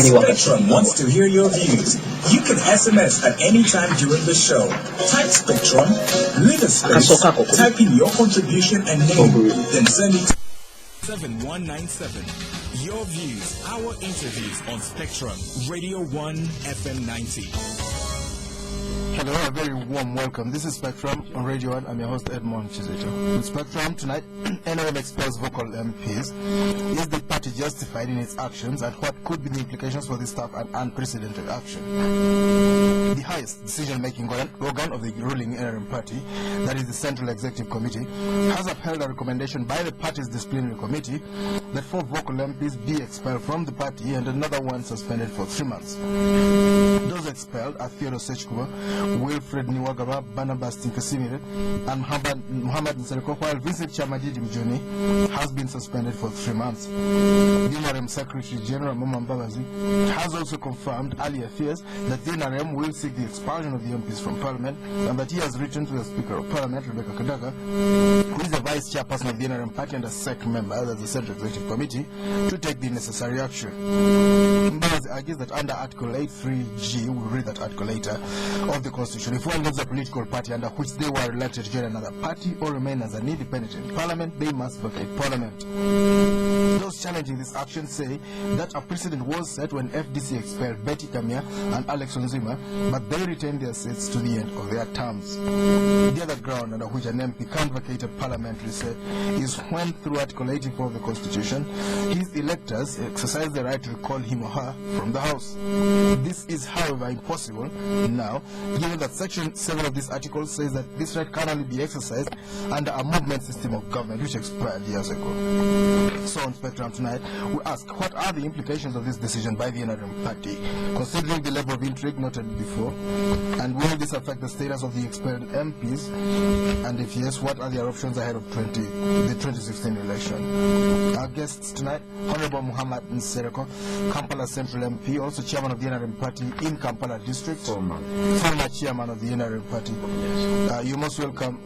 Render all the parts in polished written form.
Spectrum wants to hear your views. You can SMS at any time during the show. Type Spectrum, leave a space, type in your contribution and name, then send it to 7197. Your views, our interviews on Spectrum, Radio 1 FM 90. Hello, a very warm welcome. This is Spectrum on Radio 1. I'm your host, Edmund Kizito. In Spectrum tonight, NRM Expels Vocal MPs. Is the party justified in its actions, and what could be the implications for this tough and unprecedented action? The highest decision-making organ of the ruling NRM party, that is the Central Executive Committee, has upheld a recommendation by the party's disciplinary committee that 4 vocal MPs be expelled from the party and another one suspended for 3 months. Those expelled are Theodore Sechkuba, Wilfred Niwagaba, Barnabas Tinkasimire, and Muhamed Nsereko, while Vincent Chamadidi Mjoni has been suspended for 3 months. The NRM Secretary General Mama Mbabazi has also confirmed earlier fears that the NRM will seek the expulsion of the MPs from Parliament, and that he has written to the Speaker of Parliament, Rebecca Kadaga, who is the Vice Chairperson of the NRM Party and a SEC member of the Central Executive Committee, to take the necessary action. Mbabazi argues that under Article 83G, we'll read that article later, of the Constitution, if one leaves a political party under which they were elected to join another party or remain as an independent in Parliament, they must vacate Parliament. Those challenging this action say that a precedent was set when FDC expelled Bettie, Kamya, and Alex Onzima, but they retained their seats to the end of their terms. The other ground under which an MP can vacate a parliamentary seat is when, through Article 84 of the Constitution, his electors exercise the right to recall him or her from the House. This is, however, impossible now, given that Section 7 of this article says that this right can only be exercised under a movement system of government which expired years ago. So on Spectrum tonight, we ask, what are the implications of this decision by the NRM party, considering the level of intrigue noted before, and will this affect the status of the expelled MPs, and if yes, what are their options ahead of the 2016 election? Our guests tonight, Honorable Muhamed Nsereko, Kampala Central MP, also Chairman of the NRM party in Kampala District, former Chairman of the NRM party. You're most welcome,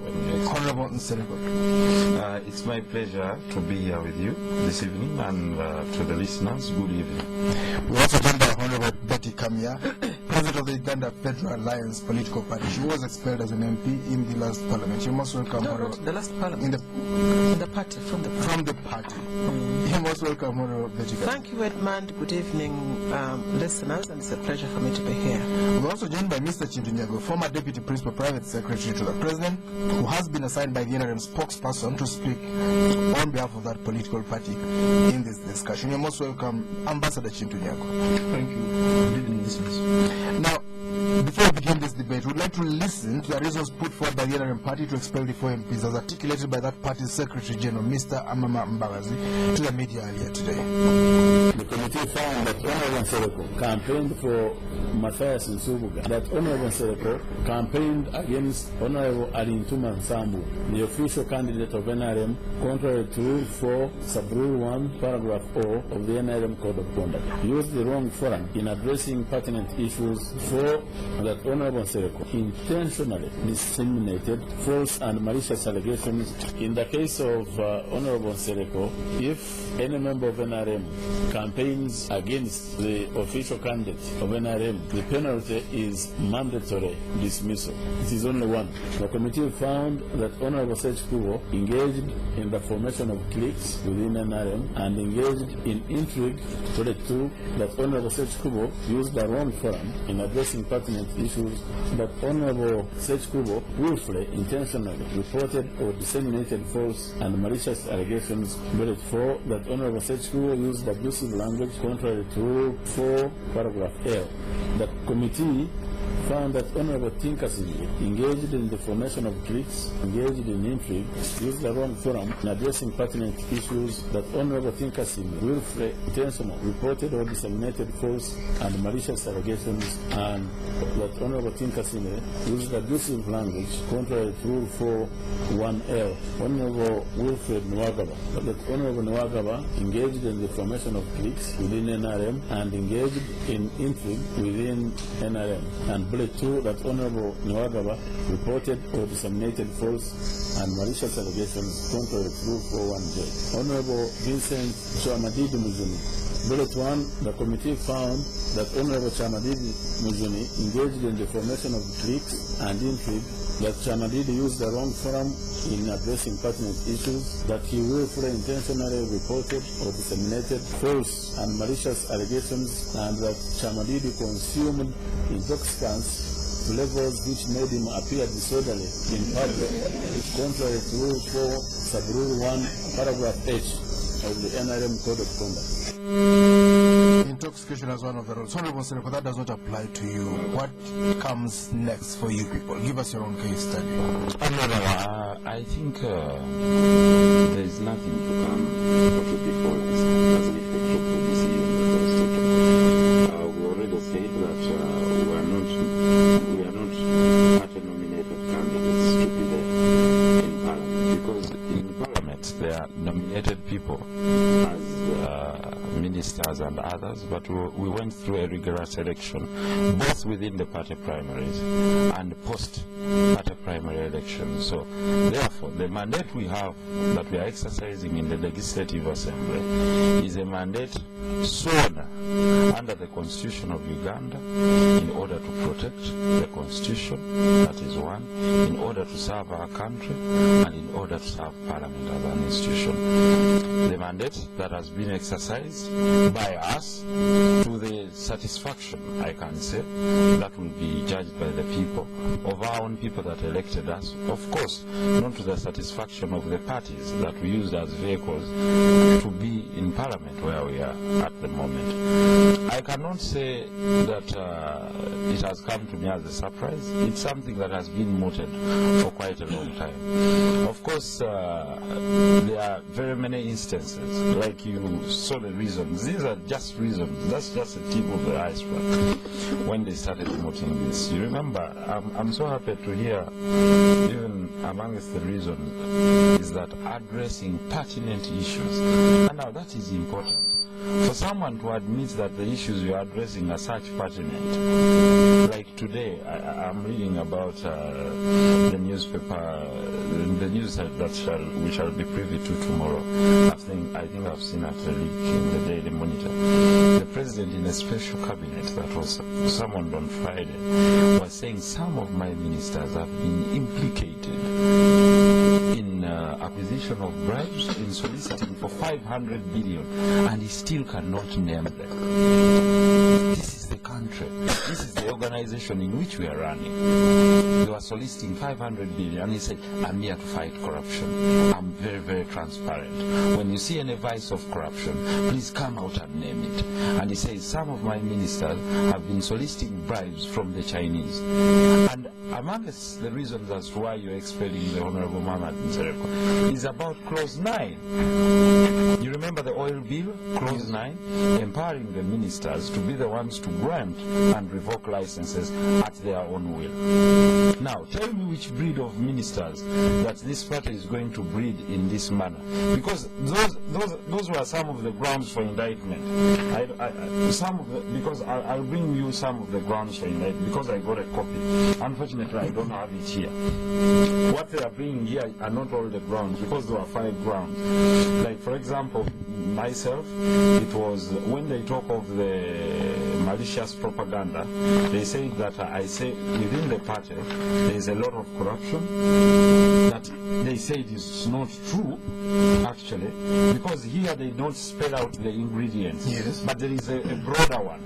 Honorable Nsereko. It's my pleasure to be here with you this evening, and to the listeners, good evening. We're also joined by Honorable Bettie Kamya, President of the Uganda Federal Alliance political party. She was expelled as an MP in the last parliament. You're most welcome, Honorable. The last parliament? In the party, from the party. You're most welcome, Honorable Bettie Kamya. Thank you, Edmund. Good evening, listeners, and it's a pleasure for me to be here. We're also joined by Mr. Kintu Nyago, former Deputy Principal Private Secretary to the President, who has been assigned by the NRM spokesperson to speak on behalf of that political party in this discussion. You're most welcome, Ambassador Kintu Nyago. Thank you. Good evening, listeners. Now, before we begin this debate, we'd like to listen to the reasons put forward by the NRM party to expel the 4 MPs as articulated by that party's Secretary General, Mr. Amama Mbabazi, to the media earlier today. The committee found that Honorable Nsereko campaigned for Matthias Nsubuga, that Honorable Nsereko campaigned against Honorable Alintuma Nsambu, the official candidate of NRM, contrary to Rule 4, Sub-Rule 1, Paragraph O of the NRM Code of Conduct. He used the wrong forum in addressing pertinent issues for that Honorable Nsereko intentionally disseminated false and malicious allegations. In the case of Honorable Nsereko, if any member of NRM campaigns against the official candidate of NRM, the penalty is mandatory dismissal. It is only one. The committee found that Honorable Sechkubo engaged in the formation of cliques within NRM and engaged in intrigue related to that Honorable Sechkubo used the wrong forum in addressing pertinent issues, that Honorable Sechkubo willfully, intentionally reported or disseminated false and malicious allegations related for that Honorable Sechkubo used abusive language contrary to Rule 4, Paragraph L. The committee found that Honorable Tinkasimire engaged in the formation of cliques, engaged in intrigue, used the wrong forum in addressing pertinent issues, that Honorable Tinkasimire willfully, intentionally reported or disseminated false and malicious allegations, and that Honorable Tinkasimire used abusive language contrary to Rule 4.1L. Honorable Wilfred Niwagaba, that Honorable Niwagaba engaged in the formation of cliques within NRM and engaged in intrigue within NRM, and Bullet 2, that Honorable Nwagaba reported or disseminated false and malicious allegations contrary to Rule 41J. Honorable Vincent Chamadidi Muzuni. Bullet 1, the committee found that Honorable Chamadidi Muzuni engaged in the formation of cliques and intrigue, that Chamadidi used the wrong forum in addressing pertinent issues, that he willfully intentionally reported or disseminated false and malicious allegations, and that Chamadidi consumed intoxicants to levels which made him appear disorderly in public, contrary to Rule 4, Sub-Rule 1, Paragraph H of the NRM Code of Conduct. Intoxication as one of the rules. Honorable Nsereko, that does not apply to you. What comes next for you people? Give us your own case study. I think there is nothing to come to be honest as an effect of the decision of the Constitution. We already said that we are not party-nominated candidates to be there in Parliament, because in Parliament there are nominated people as ministers and others, but we went through a rigorous election, both within the party primaries and post-party primary elections. So, therefore, the mandate we have that we are exercising in the Legislative Assembly is a mandate sworn under the Constitution of Uganda in order to protect the Constitution, that is one, in order to serve our country, and in order to serve Parliament as an institution. The mandate that has been exercised by us to the satisfaction, I can say, that will be judged by the people, of our own people that elected us, of course, not to the satisfaction of the parties that we used as vehicles to be in Parliament where we are at the moment. I cannot say that it has come to me as a surprise. It's something that has been mooted for quite a long time. Of course, there are very many instances, like you saw the reasons. These are just reasons. That's just the tip of the iceberg when they started mooting this. You remember, I'm so happy to hear, even amongst the reasons, is that addressing pertinent issues. And now that is important. For someone to admit that the issues you are addressing are such pertinent, like today, I'm reading about the newspaper, the news that we shall be privy to tomorrow. I think I've seen at the leak in the Daily Monitor. The president, in a special cabinet that was summoned on Friday, was saying some of my ministers have been implicated in acquisition of bribes, in soliciting for 500 billion, and he still cannot name them. This is the country. This is the organization in which we are running. They were soliciting 500 billion, and he said, I'm here to fight corruption. I'm very, very transparent. When you see any vice of corruption, please come out and name it. And he says, some of my ministers have been soliciting bribes from the Chinese. And amongst the reasons as to why you're expelling the Honorable Muhamed Nsereko is about Clause 9. You remember the oil bill, Clause 9, empowering the ministers to be the ones to grant and revoke licenses at their own will. Now, tell me which breed of ministers that this party is going to breed in this manner. Because those were some of the grounds for indictment. Because I'll bring you some of the grounds for indictment, because I got a copy. Unfortunately, I don't have it here. What they are bringing here are not all the grounds, because there were 5 grounds. Like, for example, myself, it was when they talk of the malicious propaganda, they say that I say within the party there is a lot of corruption, that they say it is not true, actually, because here they don't spell out the ingredients. Yes. But there is a broader one.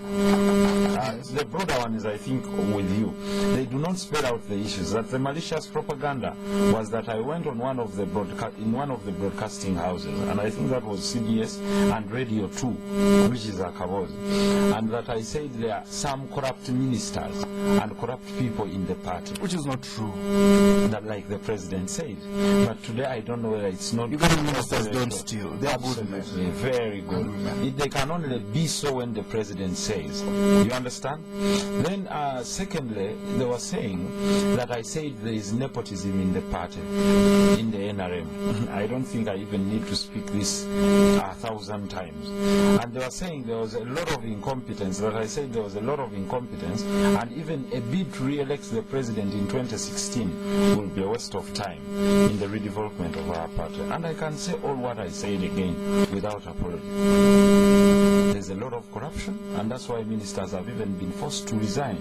The broader one is, I think, with you. They do not spell out the issues. That the malicious propaganda was that I went on one of the broadcasting houses, and I think that was CBS and Radio 2, which is Akabozi, and that I said there are some corrupt ministers and corrupt people in the party. Which is not true. That, like the president said. But today I don't know whether it's not. Uganda ministers don't steal. They are good. Absolutely, very good. They can only be so when the president says. You understand? Then, secondly, they were saying that I said there is nepotism in the party, in the NRM. I don't think I even need to speak this 1,000 times. And they were saying there was a lot of incompetence, that I said there was a lot of incompetence, and even a bid to re-elect the president in 2016 will be a waste of time in the redevelopment of our party. And I can say all what I said again without apology. There's a lot of corruption, and that's why ministers have even been forced to resign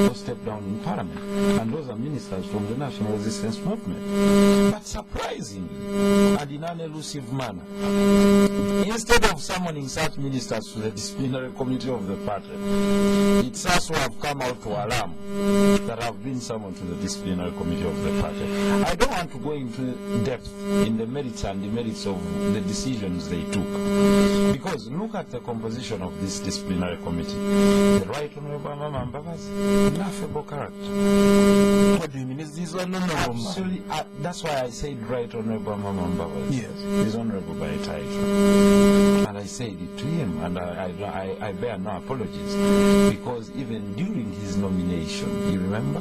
or step down in parliament. And those are ministers from the National Resistance Movement. But surprisingly, and in an elusive manner, instead of summoning such ministers to the disciplinary committee of the party, it's us who have come out to alarm that have been summoned to the disciplinary committee of the party. I don't want to go into depth in the merits and demerits of the decisions they took, because look at the composition of this disciplinary committee. The Right Honorable Mama Mbabazi, laughable character. What do you mean? Is this honorable? Absolutely, that's why I said Right Honorable Mama Mbabazi. Yes. He's honorable by title. And I said it to him, and I bear no apologies, because even during his nomination, you remember,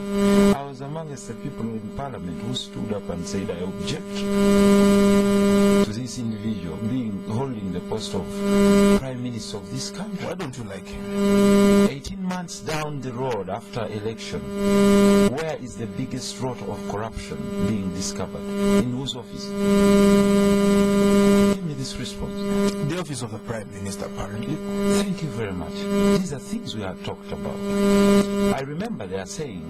I was amongst the people in Parliament who stood up and said, I object to this individual holding the post of Prime Minister of this country. Why don't you like him? 18 months down the road after election, where is the biggest rot of corruption being discovered? In whose office? Give me this response. The office of the Prime Minister, apparently. Thank you very much. These are things we have talked about. I remember they are saying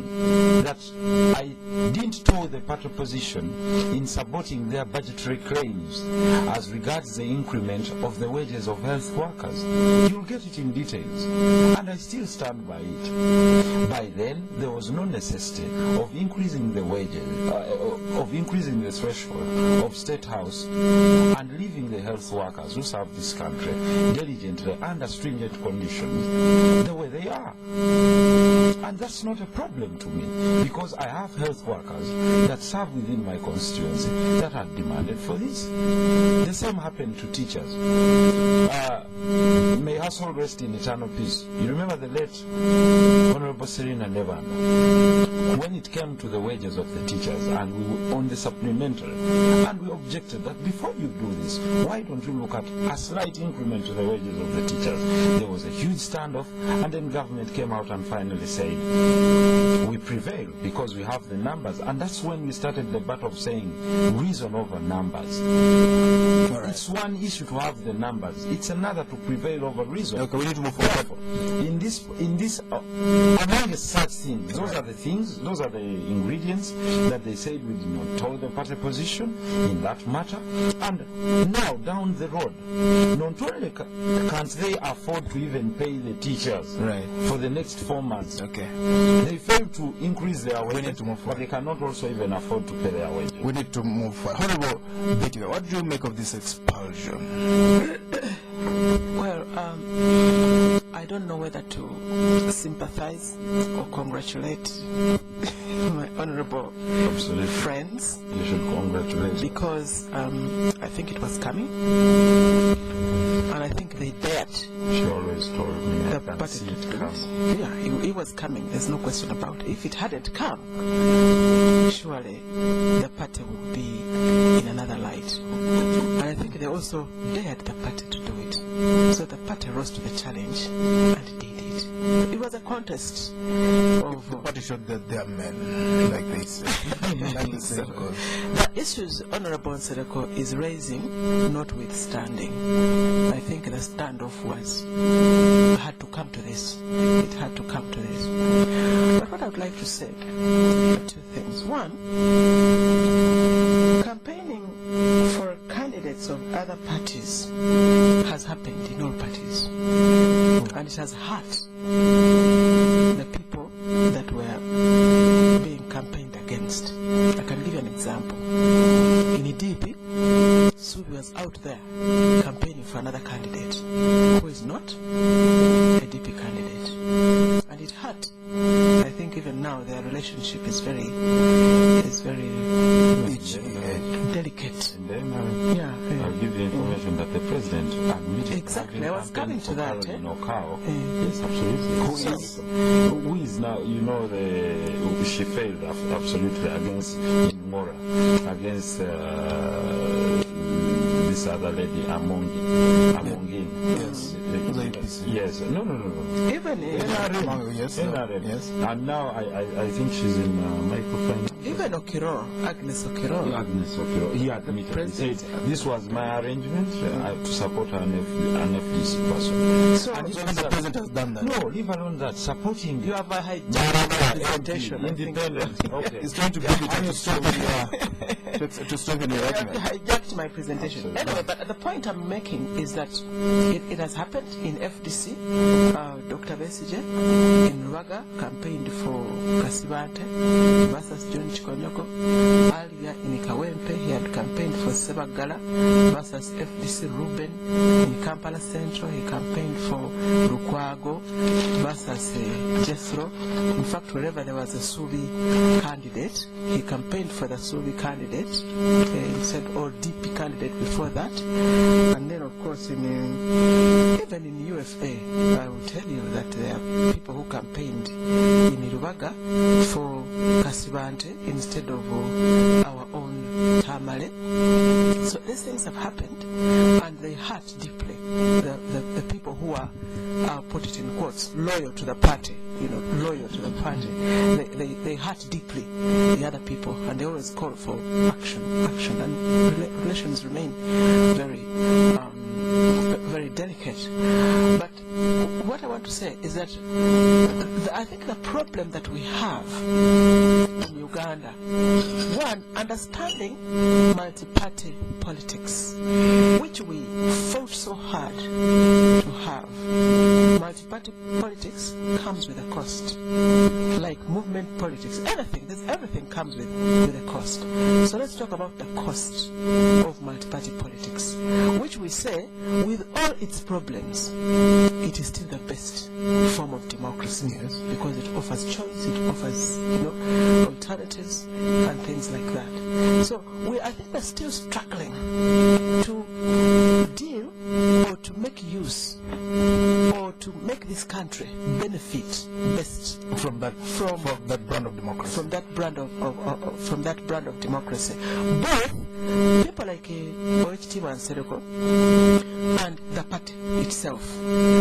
that I didn't toe the party position in supporting their budgetary claims as regards the increment of the wages of health workers. You'll get it in details. And I still stand by it. By then, there was no necessity of increasing the wages, of increasing the threshold of State House and leaving the health workers who serve this country diligently under stringent conditions the way they are. And that's not a problem to me, because I have health workers that serve within my constituency that have demanded for this. The same happened to teachers. May her soul rest in eternal peace. You remember the late Honorable Serena Nevanda, when it came to the wages of the teachers and we were on the supplementary, and we objected that before you do this, why don't you look at a slight increment to the wages of the teachers? There was a huge standoff, and then government came out and finally said, we prevail because we have the numbers. And that's when we started the battle of saying reason over numbers. Right. It's one issue to have the numbers, it's another to prevail over reason. Okay, we need to move forward. In this among such things, those are the things, those are the ingredients that they said we did not toe the party position in that matter. And now down the road, not only can't they afford to even pay the teachers for the next 4 months, they fail to increase their wages, but they cannot also even afford to pay their wages. We need to move forward. Honorable Bettie, what do you make of this expulsion? Well, I don't know whether to sympathize or congratulate my honorable friends. You should congratulate. Because I think it was coming. And I think they dared. She always told me I can see it come. Yeah, it was coming. There's no question about it. If it hadn't come, surely the party would be in another light. And I think they also dared the party to do it. So the party rose to the challenge and did it. It was a contest of... The party showed that they are men, like they say. The issues Honorable Nsereko is raising, notwithstanding, I think the standoff had to come to this. It had to come to this. But what I would like to say are two things. One, campaigning for candidates of other parties has happened in all parties, and it has hurt the people that were being campaigned against. I can give you an example. In Idipi, Subi was out there campaigning for another candidate who is not a DP candidate, and it hurt. I think even now their relationship is very delicate. And then I'll give you information that the president admitted. Exactly. Exactly, I was coming to that. Yes, absolutely. Who is now, you know, she failed absolutely against Mora, against this other lady, Amongin. Yes. Yes. No. Even NRM. Yes. And now I think she's in microfinance. even Agnes Okiro. He admitted. He said, this was my arrangement to support an FDC person. So, and the president has done that. No, leave alone that. Supporting. You have a hijacked presentation. Independent. Okay. He's trying to give it to strengthen your You have argument. hijacked my presentation. Anyway, but the point I'm making is that it has happened in FDC. Dr. Besige in Ruaga campaigned for Kasibante versus John Chikonyoko. Earlier in Kawempe, he had campaigned for Sebagala versus FDC Ruben. In Kampala Central, he campaigned for Lukwago versus Jethro. In fact, wherever there was a Subi candidate, he campaigned for the Subi candidate. He said, DP candidate before that. And then, of course, even in UFA, I will tell you that there are people who campaigned in Rubaga for Kasibante instead of our own Tamale. So these things have happened, and they hurt deeply the people who are, put it in quotes, loyal to the party. Loyal to the party. They hurt deeply the other people, and they always call for action, and relations remain very delicate. But what I want to say is that I think the problem that we have in Uganda, one, understanding multi-party politics, which we fought so hard to have. Multi-party politics comes with a cost, like movement politics. Everything comes with a cost. So let's talk about the cost of multi-party politics, which we say, with all its problems, it is still the best form of democracy, because it offers choice, it offers alternatives and things like that. So I think we're still struggling to deal or to make use or to make this country benefit best from that brand of democracy. From that brand of democracy. Both people like Muhamed Nsereko and the party itself,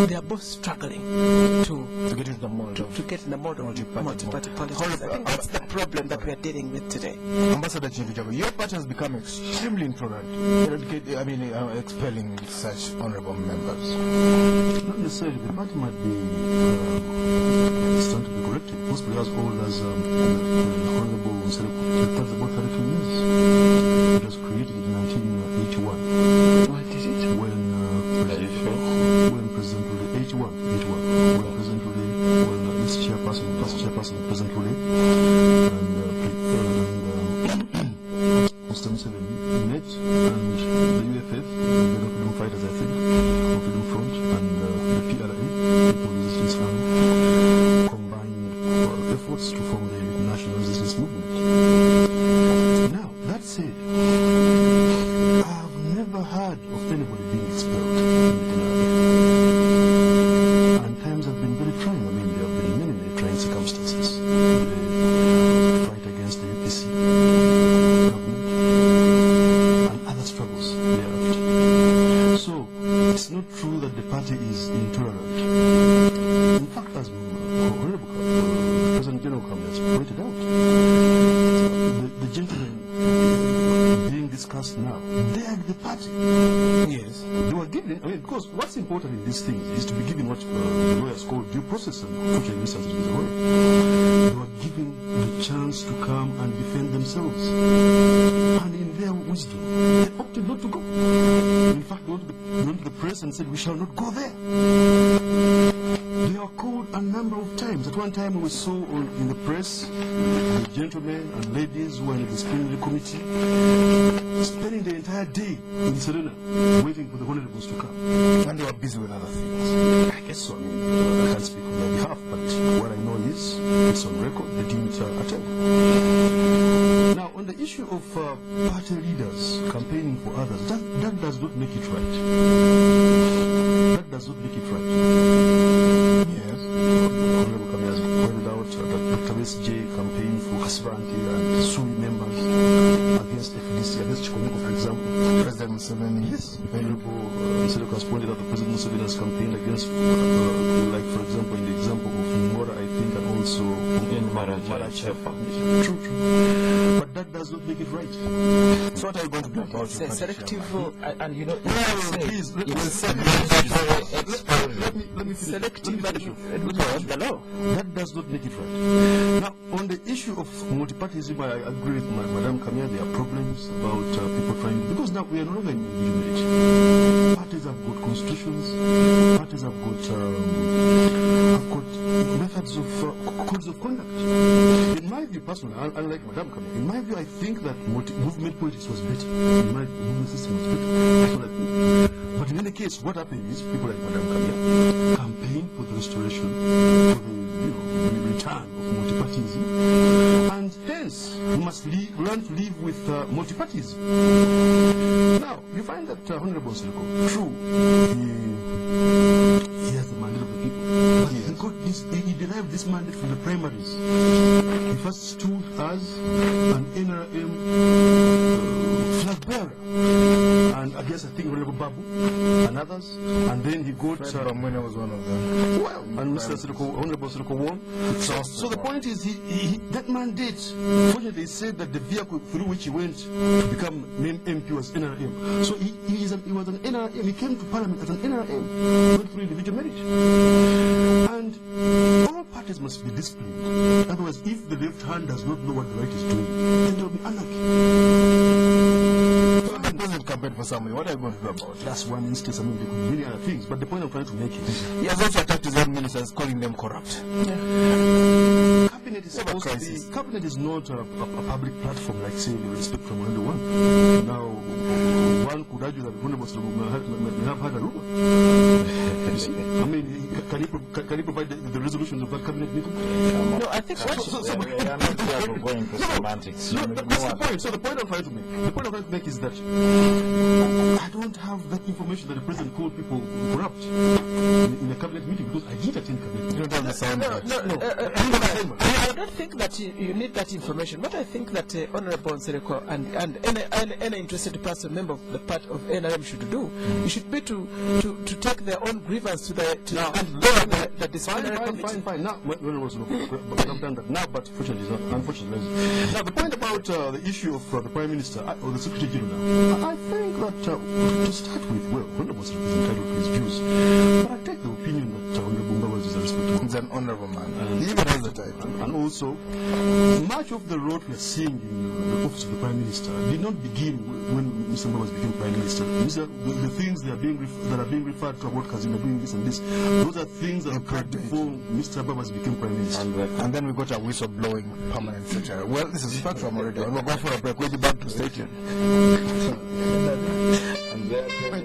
they are both struggling to get in the mode of multi-party politics. I think that's the problem that we are dealing with today. Ambassador Kintu Nyago, your party has become extremely intolerant, expelling such honorable members. Not necessarily. The party might be starting to be corrected, possibly as old as Honorable Nsereko. The party is about 32 years. It was created in 1981. What did it? When President Rule 81, when President Rule, when this chairperson, President Rule, and Mr. Museveni met, and the UFF, the Freedom Fighters, I think, or Freedom Front, and the PRA, People Resistance Army, combined efforts to form the National Resistance Movement. Now, that said, I've never heard of anybody being expelled in and times have been very trying. There have been many trying circumstances. The fight against the UPC government and other struggles thereafter. So, it's not true that the party is intolerant. In fact, as Honorable President General Kamya has pointed out, the gentlemen being discussed now, they are the party. Yes. They were given, because what's important in these things is to be given what the lawyers call due process, and unfortunately in this instance it is a word. They were given the chance to come and defend themselves. And in their wisdom, they opted not to go. In fact, they went to the press and said, we shall not go there. They were called a number of times. At one time we saw in the press the gentlemen and ladies who were in the disciplinary committee spending the entire day in Serena waiting for the honorables to come. And they were busy with other things. I guess so. I can't speak on their behalf, but what I know is it's on record. They didn't attend. Now, on the issue of party leaders campaigning for others, that does not make it right. Yes, Honorable Nsereko has pointed out that President Museveni has campaigned against, like for example, in the example of Mora, I think, and also in Marachepa. True. But that does not make it right. So what are you going to do about it? Selective, and you know, Please, let me selective finish. the law. That does not make it right. Now, on the issue of multipartyism, I agree with Madam Kamya. There are problems about people trying, because now we are no longer in individual age. Parties have got constitutions. Parties have got methods of codes of conduct. In my view, personally, unlike Madam Kamya, in my view, I think that movement politics was better. In my view, movement system was better. That's what I think. But in any case, what happened is people like Madam Kamya campaign for the restoration, for the return of multipartyism, and hence we must learn to live with multipartyism. Now, you find that Honorable Nsereko, true, he has the mandate of the people, but he derived this mandate from the primaries. He first stood as an NRM flag bearer, and I guess I think Honorable Babu and others, and then he got Bamwene was one of them. well, and Mr. Nsereko, Honorable Nsereko won. So the point is, he that mandate, fortunately, he said that the vehicle through which he went to become named MP was NRM. So he was an NRM. He came to Parliament as an NRM, went through individual merit. And all parties must be disciplined. Otherwise, if the left hand does not know what the right is doing, then there will be anarchy. The president campaigned for somebody. What are you going to do about it? That's one instance. I mean, there could be many other things. But the point I'm trying to make is, He has also attacked his own ministers, calling them corrupt. cabinet is supposed to be, cabinet is not a public platform like, say, the respect from one. Now, one could argue that Honorable may have had a rumor. You see? I mean, can you provide the resolutions of that cabinet meeting? No, I think we are not here going to semantics. No, that's the point. So the point I'm trying to make is that I don't have that information that the president called people corrupt in the cabinet meeting, because I didn't attend cabinet meeting. You don't understand that. I don't think that you need that information, but I think that Honorable Nsereko and any interested person, member of the part of NRM should do. It should be to take their own grievance to the disciplinary committee. Fine. Now, I've done that now, but unfortunately. Now, the point about the issue of the Prime Minister or the Secretary General, I think that to start with, well, Honorable Nsereko is entitled to his views, but I take the opinion that Honorable Mbawaz is a respectable. He's an honorable man. He even has the title. And also, much of the road we are seeing in the office of the Prime Minister did not begin when Mr. Mbawaz became Prime Minister. These are the things that are being referred to about Kazina doing this and this. Those are things that occurred before Mr. Mbawaz became Prime Minister. And then we got a whistle-blowing permanent secretary. Well, this is Spectrum already. We're going for a break. We'll be back to station.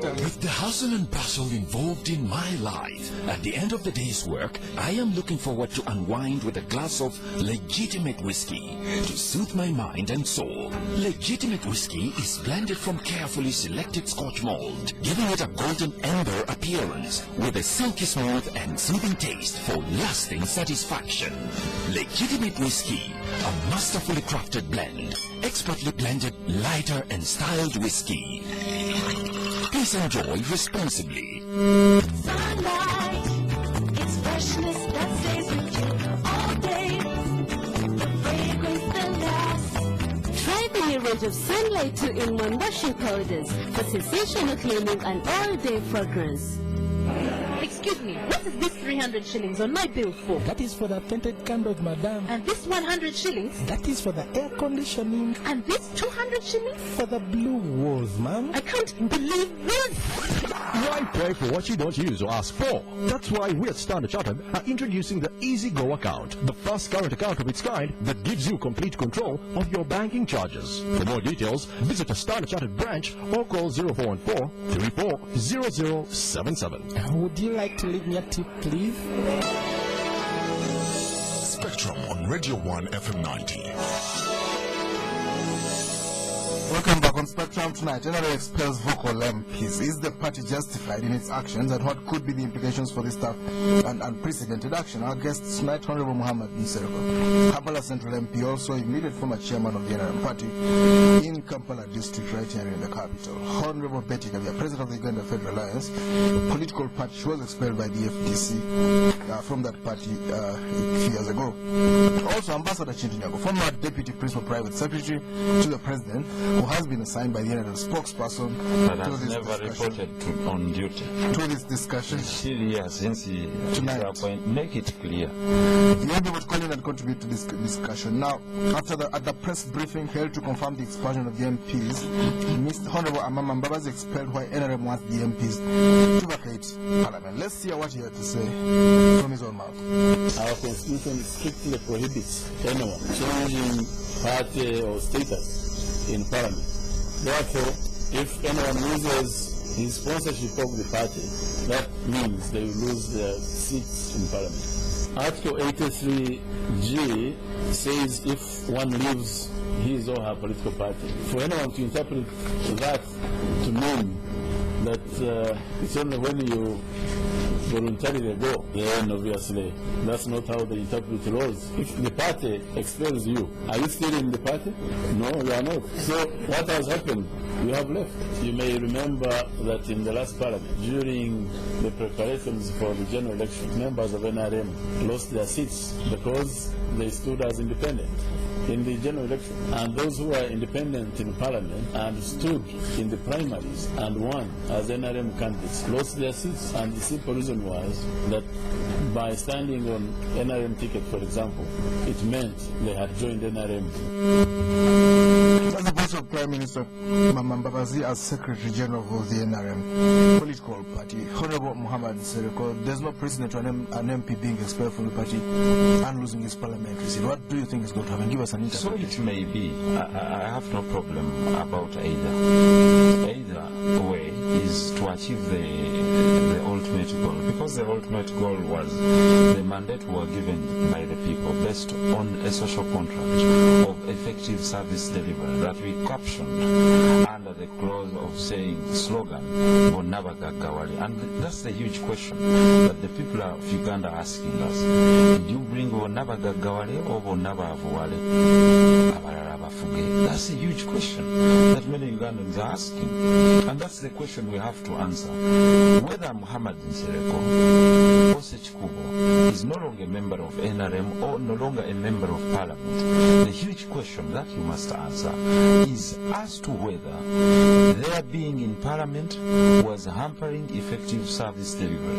With the hustle and bustle involved in my life, at the end of the day's work, I am looking forward to unwind with a glass of legitimate whiskey to soothe my mind and soul. Legitimate whiskey is blended from carefully selected Scotch malt, giving it a golden amber appearance with a silky smooth and soothing taste for lasting satisfaction. Legitimate whiskey, a masterfully crafted blend, expertly blended, lighter and styled whiskey. Please enjoy responsibly. Sunlight, it's freshness that stays with you all day. The fragrance that lasts. Try the new range of Sunlight 2-in-1 washing powders for sensational cleaning and all-day fragrance. Excuse me, what is this 300 shillings on my bill for? That is for the tinted candles, madam. And this 100 shillings? That is for the air conditioning. And this 200 shillings? For the blue walls, ma'am. I can't believe this! Why pay for what you don't use or ask for? That's why we at Standard Chartered are introducing the Easy Go account, the first current account of its kind that gives you complete control of your banking charges. For more details, visit a Standard Chartered branch or call 0414-340077. Would you like to leave me a tip, please? Spectrum on Radio 1 FM 90. Welcome back on On Spectrum tonight, NRM Expels Vocal MPs. Is the party justified in its actions, and what could be the implications for this tough and unprecedented action? Our guest tonight, Honorable Muhamed Nsereko, Kampala Central MP, also immediate former chairman of the NRM party in Kampala district, right here in the capital. Honorable Bettie, president of the Uganda Federal Alliance, a political party. She was expelled by the FDC from that party a few years ago. Also, Ambassador Kintu Nyago, former deputy principal private secretary to the president, who has been assigned by the NRM spokesperson but has never reported on duty to this discussion. Since he tonight. Make it clear. You will be able to call in and contribute to this discussion. Now, at the press briefing held to confirm the expulsion of the MPs, Mr. Honorable Amama Mbabazi expelled why NRM wants the MPs to vacate Parliament. Let's hear what he had to say from his own mouth. Our constitution strictly prohibits anyone changing party or status in Parliament. Therefore, if anyone loses his sponsorship of the party, that means they will lose their seats in Parliament. Article 83G says if one leaves his or her political party, for anyone to interpret that to mean that it's only when you voluntarily go, then obviously that's not how they interpret laws. If the party expels you, are you still in the party? No, you are not. So what has happened? You have left. You may remember that in the last parliament, during the preparations for the general election, members of NRM lost their seats because they stood as independent in the general election. And those who were independent in parliament and stood in the primaries and won as NRM candidates lost their seats. And the simple reason was that by standing on NRM ticket, for example, it meant they had joined NRM. As the voice of Prime Minister Mama Mbabazi as Secretary General of the NRM political party, Honorable Muhamed Nsereko, there's no precedent to an MP being expelled from the party and losing his parliamentary seat. What do you think is going to happen? Give us an interpretation. So it may be. I have no problem about either. Either way is to achieve the ultimate goal, because the ultimate goal was the mandate were given by the people based on a social contract of effective service delivery that we captioned under the clause of saying slogan Bonna Bagagawali. And that's the huge question that the people of Uganda are asking us. Did you bring Bonna Bagagawali or Bonna Bavuwale? That's a huge question that many Ugandans are asking. And that's the question we have to answer. Whether Muhamed Nsereko is no longer a member of NRM or no longer a member of Parliament, the huge question that you must answer is as to whether their being in Parliament was hampering effective service delivery,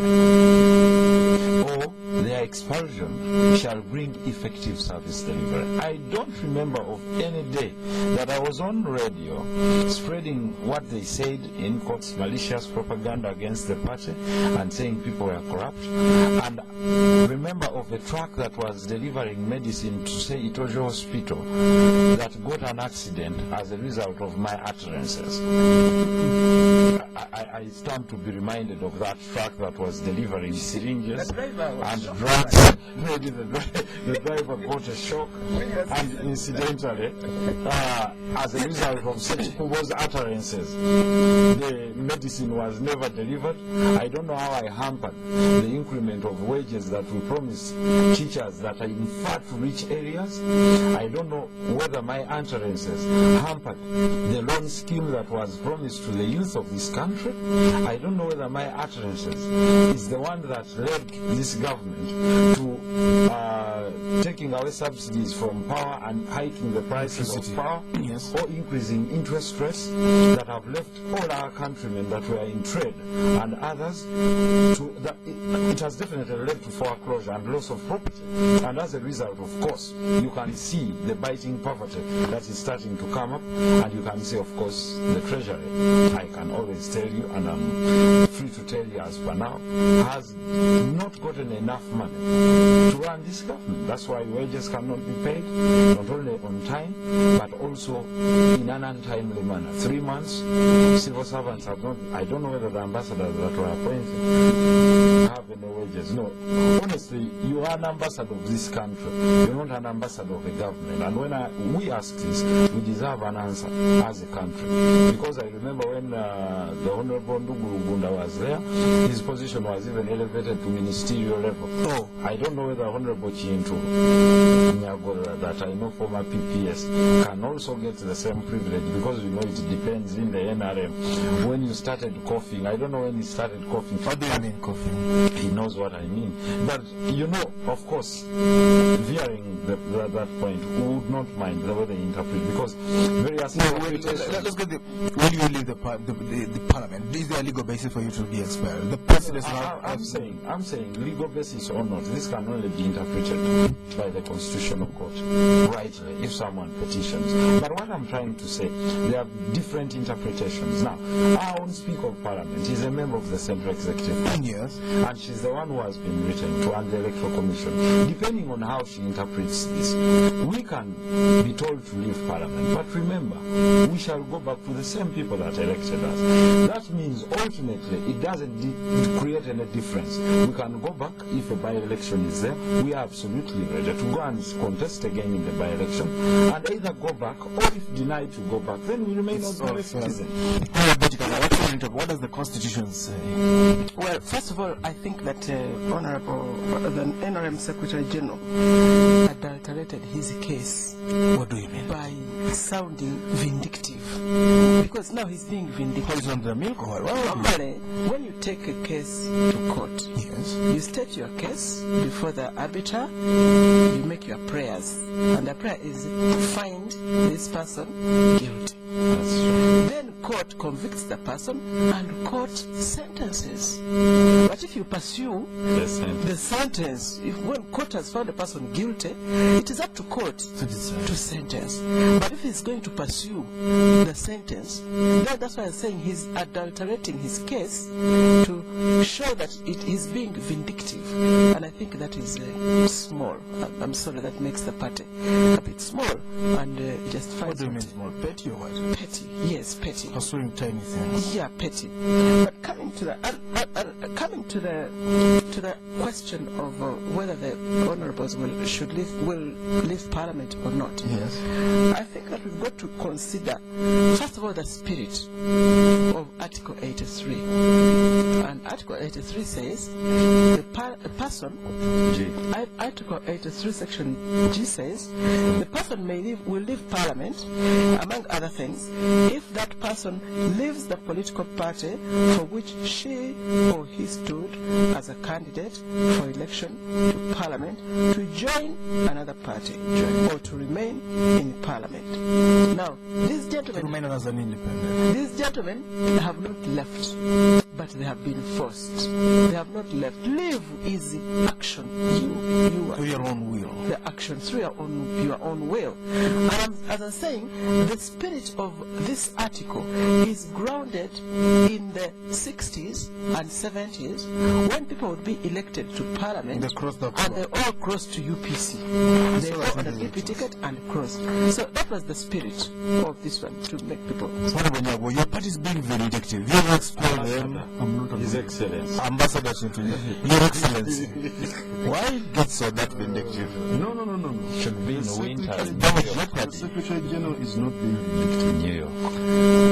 or their expulsion shall bring effective service delivery. I don't remember of any day that I was on radio spreading what they said in quotes malicious propaganda against the party and saying people were corrupt, and remember of a truck that was delivering medicine to say Itojo Hospital that got an accident as a result of my utterances. I stand to be reminded of that truck that was delivering syringes and drugs. Maybe the driver got a shock, and incidentally, as a result of such people's utterances, the medicine was never delivered. I don't know how I hampered the increment of wages that we promised teachers that are in far to reach areas. I don't know whether my utterances hampered the loan scheme that was promised to the youth of this country. I don't know whether my utterances is the one that led this government to taking away subsidies from power and hiking the prices of power, yes, or increasing interest rates that have left all our countrymen that were in trade and others to it has definitely led to foreclosure and loss of property. And as a result, of course, you can see the biting poverty that is starting to come up, and you can see, of course, the treasury. I can always tell you, and I'm free to tell you as per now, has not gotten enough money to run this government. That's why wages cannot be paid, not only on time, but also in an untimely manner. 3 months, civil servants have not, I don't know whether the ambassadors that were appointed have any wages. No, honestly, you an ambassador of this country. You're not an ambassador of a government. And when we ask this, we deserve an answer as a country. Because I remember when the Honorable Ndugurugunda was there, his position was even elevated to ministerial level. Oh, I don't know whether Honorable Kintu Nyago, that I know former PPS, can also get the same privilege, because you know it depends in the NRM. When you started coughing, I don't know when he started coughing. What do you mean coughing? He knows what I mean. But you know, of course, veering that point, we would not mind the way they interpret, because various let's get when you leave the parliament, is there a legal basis for you to be expelled? The president. I'm saying legal basis or not, this can only be interpreted by the Constitutional Court rightly if someone petitions. But what I'm trying to say, there are different interpretations. Now, our own Speaker of Parliament is a member of the Central Executive Council. Yes. And she's the one who has been written to the Electoral Commission. Depending on how she interprets this, we can be told to leave Parliament. But remember, we shall go back to the same people that elected us. That means ultimately it doesn't create any difference. We can go back if a by-election is there. We are absolutely ready to go and contest again in the by-election, and either go back, or if denied to go back, then we remain ordinary citizens. What does the Constitution say? Well, first of all, I think that Honorable the NRM Secretary General adulterated his case. What do you mean? By sounding vindictive. Because now he's being vindictive. Poison the milk or normally, when you take a case to court, yes, you state your case before the arbiter, you make your prayers, and the prayer is to find this person guilty. That's true. Then court convicts the person and court sentences. But if you pursue the sentence, when court has found a person guilty, it is up to court to sentence. But if he's going to pursue the sentence, then that's why I'm saying he's adulterating his case to show that it is being vindictive. And I think that is small. I'm sorry, that makes the party a bit small and justifies. What do you mean small? Petty or what? Petty, yes, petty. Pursuing tiny things. Yeah, petty. But coming to the question of whether the honourables will leave Parliament or not. Yes. I think that we've got to consider first of all the spirit of Article 83. And Article 83 says the person. Article 83 Section G says the person will leave Parliament, among other things, if that person leaves the political party for which she or he stood as a candidate for election to Parliament, to join another party or to remain in Parliament. Now, these gentlemen remain as an independent. These gentlemen have not left, but they have been forced. They have not left. Leave is action. You through your own will. The action through your own will. And as I'm saying, the spirit of this article is grounded in the 60s and 70s when people would be elected to Parliament and they all crossed to UPC. They go on a DP ticket and crossed. So that was the spirit of this one, to make people. Your party is being vindictive. You have expelled them. I'm not His Excellency. Ambassador Your Excellency. Why get so that vindictive? No. Should be in the winter. The Secretary General is not being vindictive. New York.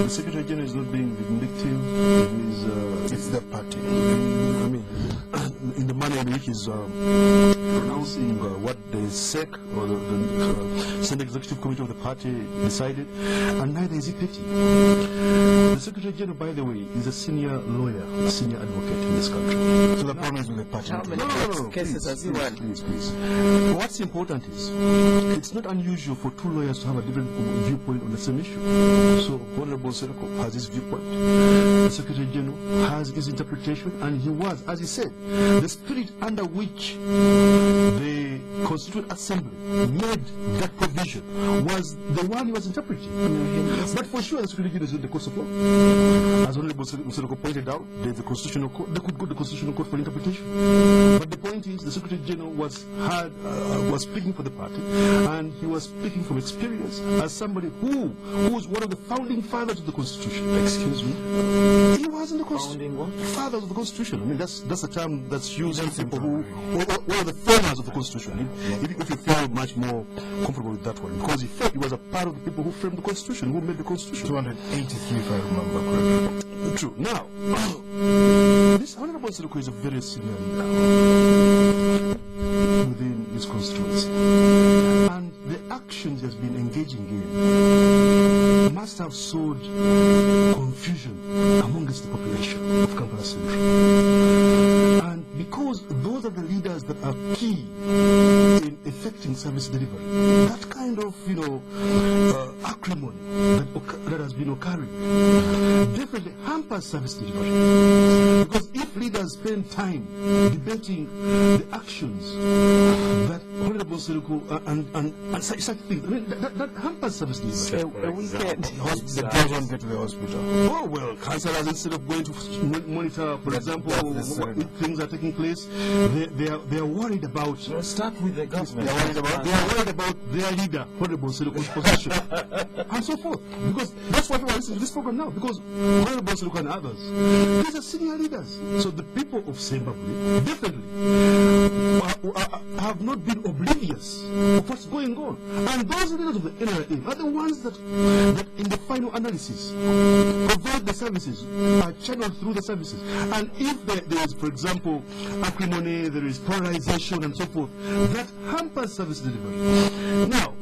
The Secretary General is not being vindictive. It's the party. I mean, in the manner in which he's pronouncing what the SEC or the Senate Executive Committee of the party decided, and neither is he petty. The Secretary General, by the way, is a senior lawyer, a senior advocate in this country. So the problem is with the party. How many cases has he won? Please. What's important is, it's not unusual for two lawyers to have a different viewpoint on the same issue. So, Honorable Nsereko has his viewpoint. The Secretary General has his interpretation, and he was, as he said, the spirit under which the Constituent Assembly made that provision was the one he was interpreting. But for sure, the Secretary General is not the court of law. As Honorable Nsereko pointed out, there's the Constitutional Court. They could go to the Constitutional Court for interpretation. But the point 1970s, the Secretary General was speaking for the party, and he was speaking from experience as somebody who was one of the founding fathers of the Constitution. Excuse me? He was in the Constitution. Fathers of the Constitution. I mean, that's a term that's used for people who were the framers of the Constitution. If you feel much more comfortable with that one, because he was a part of the people who framed the Constitution, who made the Constitution. 283, if I remember correctly. True. Now, this Honorable Nsereko is a very senior leader within his constituency, and the actions he has been engaging in must have sowed confusion amongst the population of Kampala Central. And because those are the leaders that are key in effecting service delivery, that kind of acrimony that has been occurring definitely hampers service delivery. Because if leaders spend time debating the actions that Honorable Nsereko and such things, I mean, that hampers service delivery. A weekend. The girls won't get to the hospital. Oh, well, councillors, instead of going to monitor, for example, if things are taking place, they are worried about. Start with the government. They are worried about their leader, Honorable Nsereko's position, and so forth. Because that's why people are listening to this program now. Because Honorable Nsereko and others, these are senior leaders. So the people of Zimbabwe definitely have not been oblivious of what's going on. And those leaders of the NRM are the ones that in the final analysis provide the services, are channeled through the services. And if there is, for example, acrimony, there is polarization and so forth, that hampers service delivery. Now,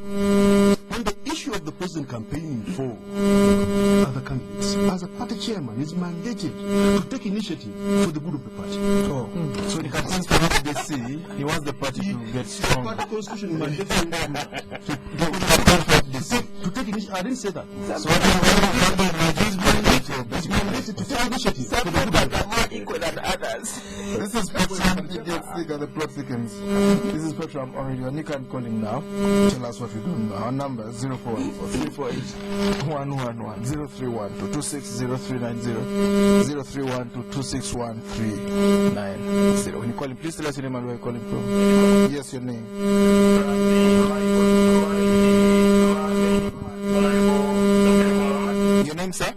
on the issue of the president campaigning for other candidates, as a party chairman, he is mandated to take initiative for the good of the party. So he campaigns for HDC, he wants the party to get strong. The party constitution mandates him to take initiative. I didn't say that. So he's mandated to take initiative for the good of the party. Equal than others. this is Spectrum, it gets thicker, the plot thickens. This is Spectrum on radio, and you can call him now. Tell us what we do now. Our number is 0414-348-111, 031-226-0390, 031-226-1390. When you call him, please tell us your name and where you're calling from. Yes, your name. Your name, sir?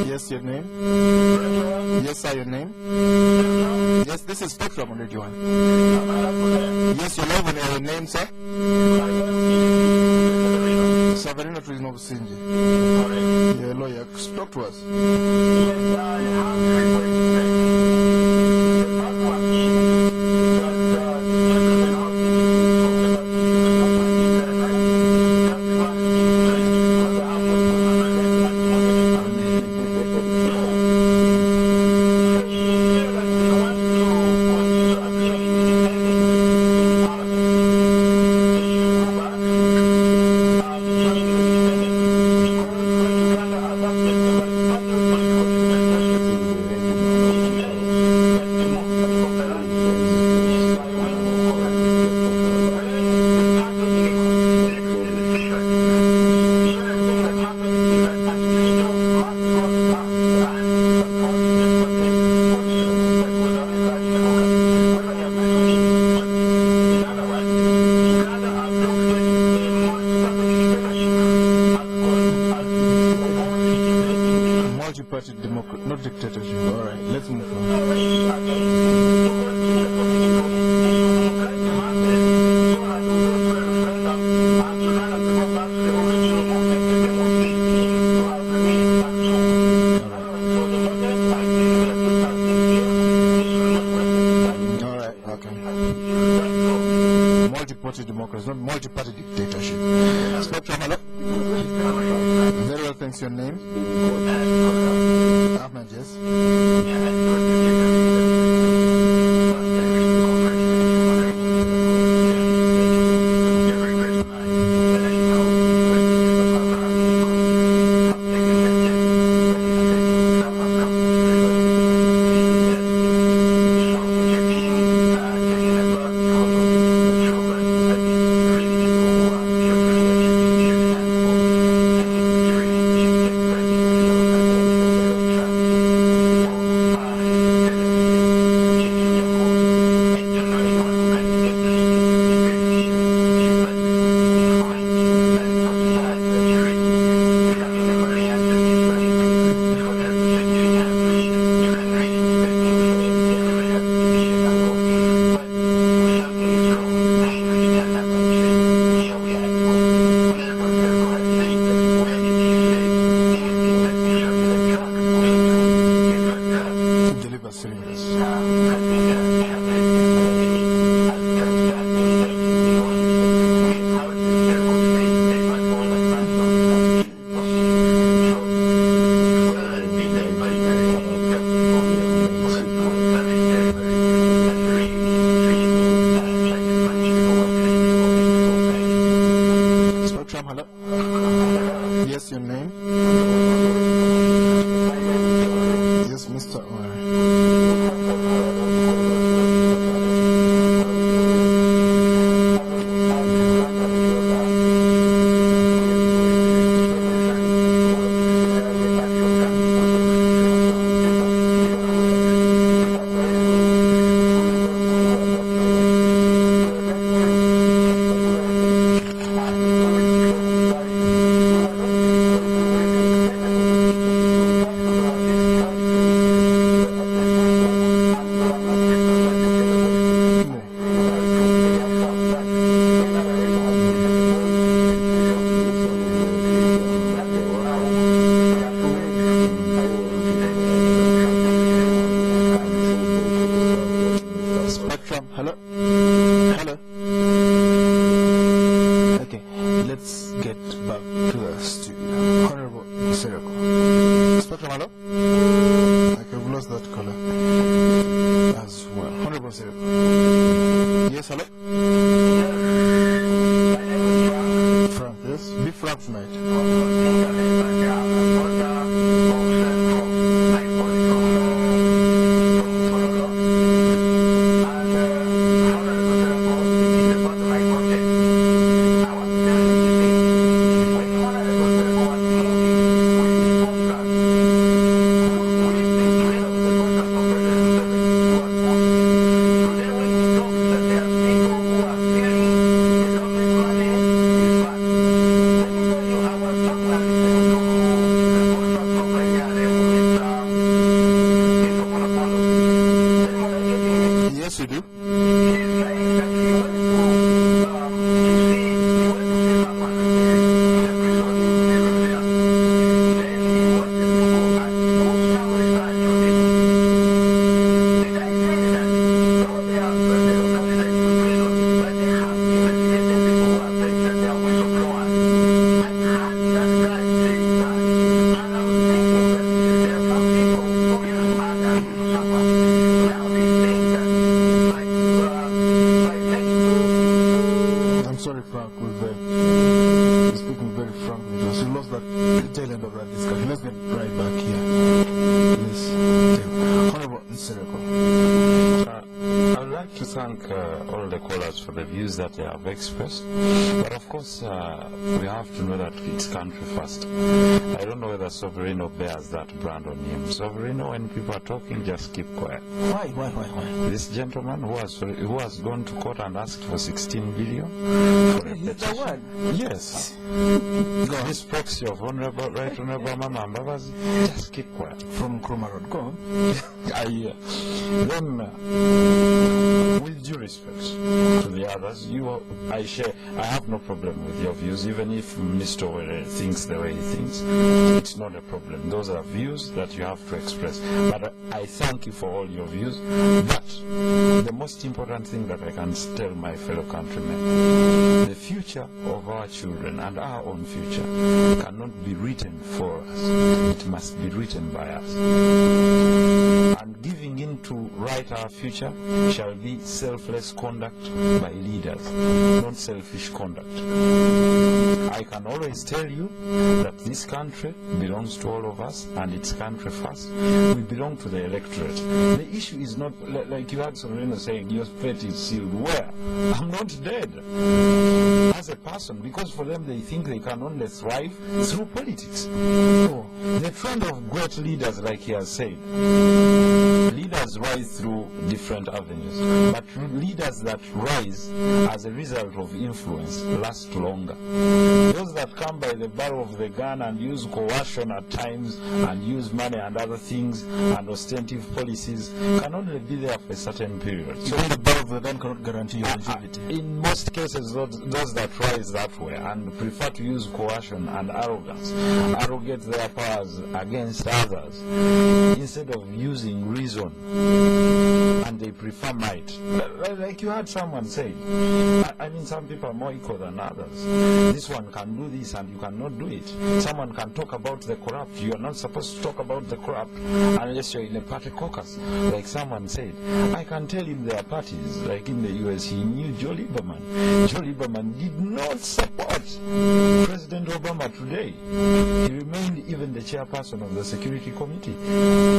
Yes, your name? Yes, sir, your name? Yes, this is Spectrum on Radio 1. Yes, your name and your name, sir? Savarino Trizno Businji. You're a lawyer. Talk to us. Not dictatorship. All right, let's move on. All right, okay. multi-party democracy, not multi-party dictatorship. Spectrum, hello? Very well, thanks. Your name? Ahmed, yes? Yes, your name? Yes, Mr. Hello? Hello? Okay, let's get back to the studio. Honorable Nsereko. Spectrum, hello? Okay, we've lost that caller as well. Honorable Nsereko. Yes, hello? Frank, yes? Be frank tonight. Yes, you do. I'm sorry, Frank, we're speaking very frankly. Just you lost that tail end of that discussion. Let's get right back here. Yes. Honorable Nsereko. I would like to thank all the callers for the views that they have expressed. But of course, we have to know that it's country first. I don't know whether Sovereigno bears that brand on him. Sovereigno, when people are talking, just keep quiet. Why? This gentleman who has gone to court and asked for 16 billion for a petition. Yes. This proxy of Right Honorable Mama Mbabazi, just keep quiet. From Kroma Road, go on. Then, with due respect, respect to the others. I have no problem with your views, even if Mr. Were thinks the way he thinks. It's not a problem. Those are views that you have to express. But I thank you for all your views. But the most important thing that I can tell my fellow countrymen, the future of our children and our own future cannot be written for us. It must be written by us. And giving in to write our future shall be selfless conduct by leaders, not selfish conduct. I can always tell you that this country belongs to all of us, and it's country first. We belong to the electorate. The issue is not, like you had Sorena saying, your fate is sealed. Where? I'm not dead as a person, because for them they think they can only thrive through politics. So, the trend of great leaders, like he has said, leaders rise through different avenues, but leaders that rise as a result of influence last longer. Those that come by the barrel of the gun and use coercion at times and use money and other things and ostensive policies can only be there for a certain period. So the barrel of the gun cannot guarantee your longevity. In most cases, those that rise that way and prefer to use coercion and arrogance arrogate their powers against others instead of using reason, and they prefer might. Like you had someone say, I mean, some people are more equal than others. This one can do this and you cannot do it. Someone can talk about the corrupt. You are not supposed to talk about the corrupt unless you're in a party caucus. Like someone said, I can tell him there are parties. Like in the US, he knew Joe Lieberman. Joe Lieberman did not support President Obama today. He remained even the chairperson of the Security Committee.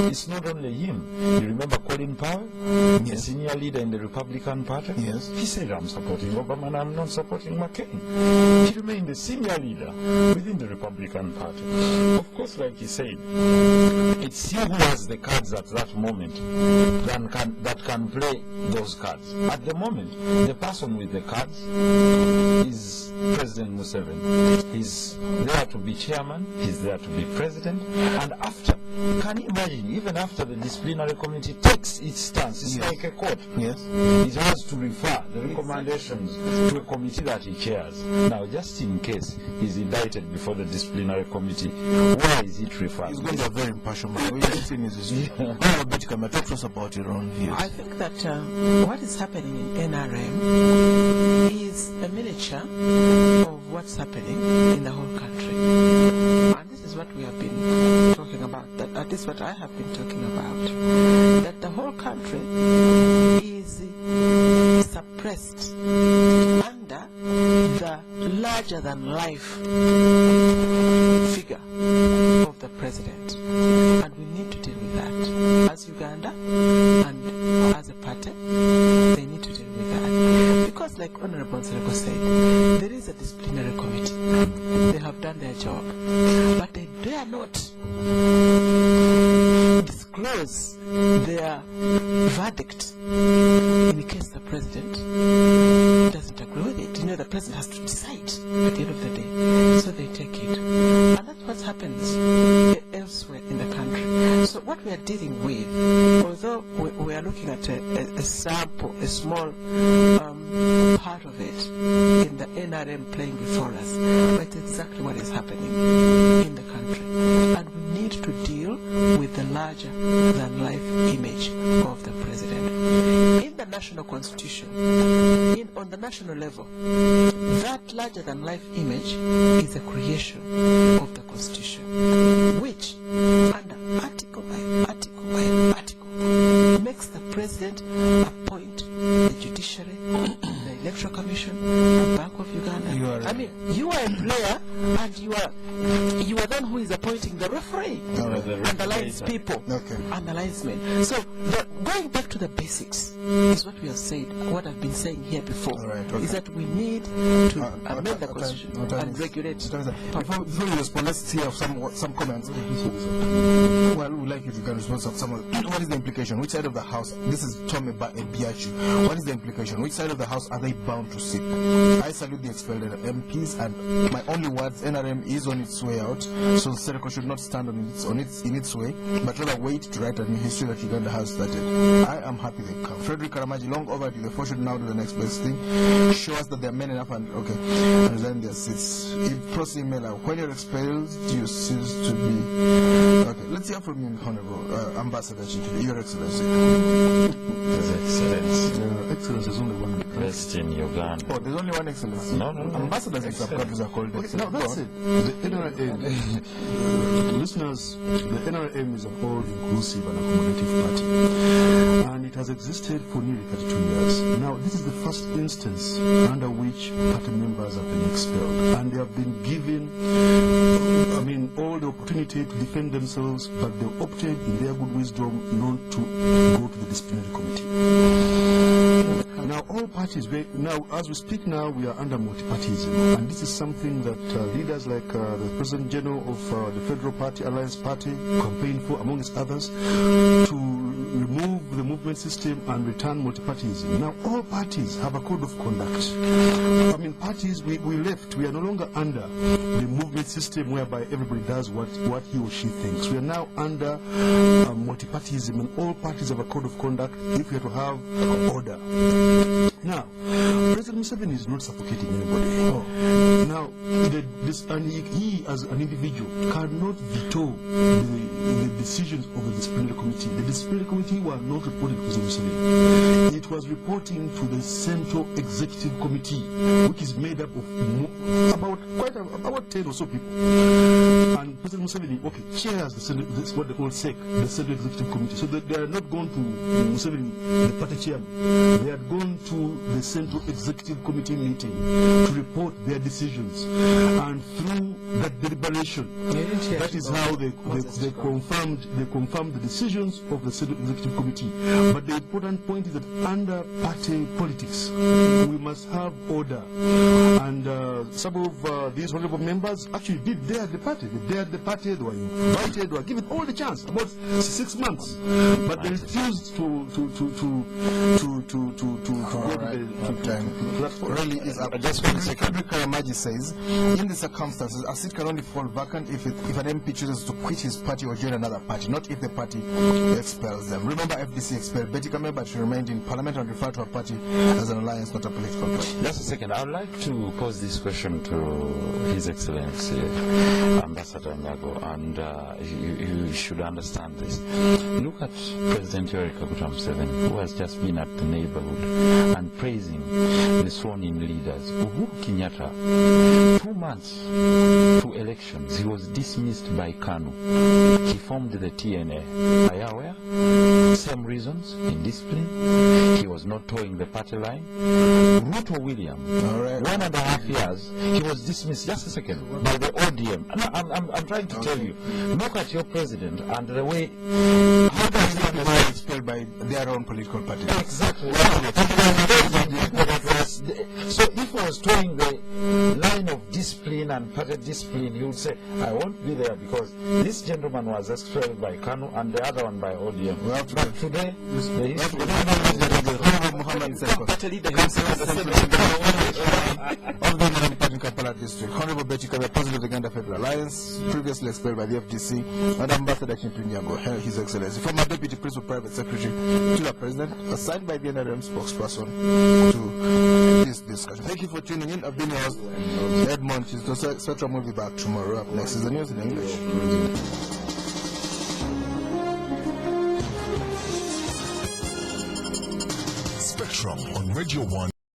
It's not only him. You remember Colin Powell, a senior leader in the Republican Party? Yes. He said, I'm supporting Obama and I'm not supporting McCain. He remained a senior leader within the Republican Party. Of course, like he said, it's he who has the cards at that moment that can play those cards. At the moment, the person with the cards is President Museveni. He's there to be chairman, he's there to be president, and after, can you imagine, even after the disciplinary committee takes its stance, it's like a court. Yes. It has to refer the recommendations to a committee that he chairs. Now, just in case he's indicted before the disciplinary committee, where is it referred? He's going to be a very impartial man. What is Bettie, Kamya, talk to us about your own views. I think that what is happening in NRM is a miniature of what's happening in the whole country. And this is what we have been talking about, that at least what I have been talking about, that the whole country is suppressed under the larger-than-life figure of the president. And we need to deal with that. As Uganda and as a party, they need to deal with that. Because like Honorable Nsereko said, there is a disciplinary committee. They have done their job. But they dare not disclose their verdict in case the president doesn't agree with it. You know, the president has to decide at the end of the day. So they take it. And that's what happens elsewhere in the country. So what we are dealing with, although we are looking at a sample, a small part of it in the NRM playing before us, but it's exactly what is happening in the country. And we need to deal with the larger-than-life image of the president. In the national constitution, on the national level, that larger-than-life image is a creation of the constitution, which, under article by article by article, makes the president appoint the judiciary, the electoral commission, the Bank of Uganda. You are a player, and you are then who is appointing the referee, and the lines people, and the linesmen. So going back to the basics is what we have said. What I've been saying here before is that we need to amend the constitution and regulate. Before you respond, let's hear some comments. Well, we would like you to respond to some. What is the implication? Which side of the house? This is Tommy Biachi. What is the implication? Which side of the house are they bound to sit? I salute the expelled MPs, and my only words: NRM is on its way out, so Nsereko should not stand in its way, but rather wait to write a new history that Uganda has started. I am happy they come. Frederick Karamaji, long overdue. The four should now do the next best thing. Show us that they are men enough and and resign their seats. Post email, when you're expelled, you cease to be. Okay, let's hear from you, Honorable Ambassador Chief, Your Excellency. His Excellency. Your Excellency is only one. Based in Uganda. Oh, there's only one Excellency. No. Ambassadors in sub-countries are called Okay, Excellency. now that's it. The NRM, listeners, the NRM is a whole inclusive and accommodative party, and it has existed for nearly 32 years. Now, this is the first instance under which party members have been expelled, and they have been given, all the opportunity to defend themselves, but they opted, in their good wisdom, not to go to the disciplinary committee. Now, all parties, now, as we speak now, we are under multipartyism, and this is something that leaders like the President General of the Federal Party, Alliance Party, campaign for, amongst others, to remove the movement system and return multipartyism. Now, all parties have a code of conduct. Parties, we left, we are no longer under the movement system whereby everybody does what he or she thinks. We are now under multipartyism, and all parties have a code of conduct if we are to have order. Now, President Museveni is not suffocating anybody. Now, he as an individual cannot veto the decisions of the disciplinary committee. The disciplinary committee were not reporting to President Museveni. It was reporting to the Central Executive Committee, which is made up of about 10 or so people. And President Museveni, chairs what they call SEC, the Central Executive Committee. So that they are not going to Museveni, the party chairman. They had gone to the Central Executive Committee meeting to report their decisions, and through that deliberation, that is how they confirmed the decisions of the Central Executive Committee. But the important point is that under party politics, we must have order, and some of these honorable members actually did dare the party. They dared the party. They were invited. They were given all the chance, about 6 months, but they refused to go to the really is up. Just one second. Karamaji says, in the circumstances, a seat can only fall vacant if an MP chooses to quit his party or join another party, not if the party expels them. Remember, FDC expelled Bettie, but she remained in Parliament and referred to her party as an alliance, not a political party. Just a second. I would like to pose this question to His Excellency Ambassador Nyago, and you should understand this. Look at President Museveni, who has just been at the neighborhood and praising the sworn-in leaders. Uhuru Kenyatta, 2 months to elections, he was dismissed by KANU. He formed the TNA. Are you aware? Same reasons, indiscipline. He was not towing the party line. Ruto William, 1.5 years, he was dismissed, just a second, by the ODM. I'm trying to tell you, look at your president and the way, how does he be expelled by their own political party? Exactly. So if I was towing the line of discipline and party discipline, you would say, I won't be there because this gentleman was expelled by KANU and the other one by ODM. But today, the history Muhamed Nsereko, of the NRM party in Kampala district. Honorable Bettie, President of the Uganda Federal Alliance, previously expelled by the FDC, and Ambassador Kintu Nyago, His Excellency, former Deputy Principal Private Secretary to the President, assigned by the NRM spokesperson to this discussion. Thank you for tuning in. I've been your host, Edmund. Spectrum will be back tomorrow. Up next is the news in English. Spectrum on Radio 1.